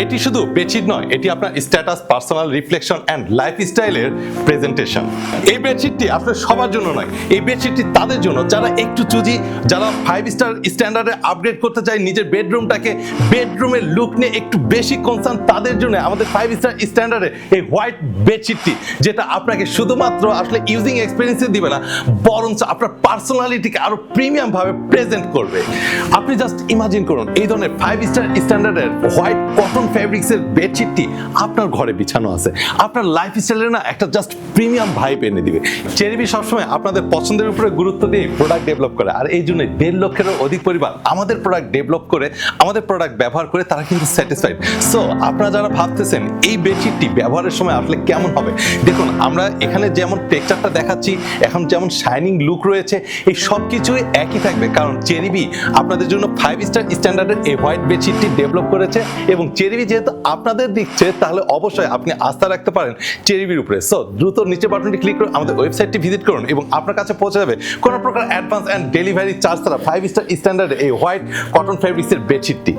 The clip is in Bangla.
এটি শুধু বেডশিট নয়, এটি আপনার স্ট্যাটাস, পার্সোনাল রিফ্লেকশন অ্যান্ড লাইফস্টাইলের প্রেজেন্টেশন। এই বেডশিটটি আপনার সবার জন্য নয়, এই বেডশিটটি তাদের জন্য যারা একটু চুজি, যারা 5 স্টার স্ট্যান্ডার্ডে আপগ্রেড করতে চায় নিজের বেডরুমটাকে, বেডরুমের লুক নিয়ে একটু বেশি কনসার্ন, তাদের জন্য আমাদের 5 স্টার স্ট্যান্ডার্ডে এই হোয়াইট বেডশিটটি, যেটা আপনাকে শুধুমাত্র আসলে ইউজিং এক্সপিরিয়েন্সে দিবে না, বরঞ্চ আপনার পার্সোনালিটিকে আরো প্রিমিয়াম ভাবে প্রেজেন্ট করবে। আপনি জাস্ট ইমাজিন করুন এই ধরনের 5 স্টার স্ট্যান্ডার্ডের হোয়াইট কটন ফ্যাব্রিক্সের বেডশিটটি আপনার ঘরে বিছানো আছে, আপনার লাইফস্টাইলে না একটা জাস্ট প্রিমিয়াম ভাইব এনে দিবে। চেরিবি সবসময় আপনাদের পছন্দের উপরে গুরুত্ব দিয়ে প্রোডাক্ট ডেভেলপ করে, আর এই জন্য 1.5 লক্ষেরও অধিক পরিবার আমাদের প্রোডাক্ট ডেভেলপ করে, আমাদের প্রোডাক্ট ব্যবহার করে তারা কিন্তু স্যাটিসফাইড। সো আপনারা যারা ভাবতেছেন এই বেডশিটটি ব্যবহারের সময় আসলে কেমন হবে, দেখুন আমরা এখানে যেমন টেক্সচারটা দেখাচ্ছি, এখন যেমন শাইনিং লুক রয়েছে, এই সব কিছুই একই থাকবে, কারণ চেরিবি আপনাদের জন্য 5 স্টার স্ট্যান্ডার্ডের এই হোয়াইট বেডশিটটি ডেভেলপ করেছে, এবং চেরিবি যেহেতু আপনাদের দিচ্ছে তাহলে অবশ্যই আপনি আস্থা রাখতে পারেন চেরিবির উপরে। সো দ্রুত নিচে বাটনটি ক্লিক করে আমাদের ওয়েবসাইটটি ভিজিট করুন এবং আপনার কাছে পৌঁছে যাবে কোনো প্রকার অ্যাডভান্স অ্যান্ড ডেলিভারি চার্জ ছাড়া 5 স্টার স্ট্যান্ডার্ডের এই হোয়াইট কটন ফ্যাব্রিক্সের বেডশিটটি।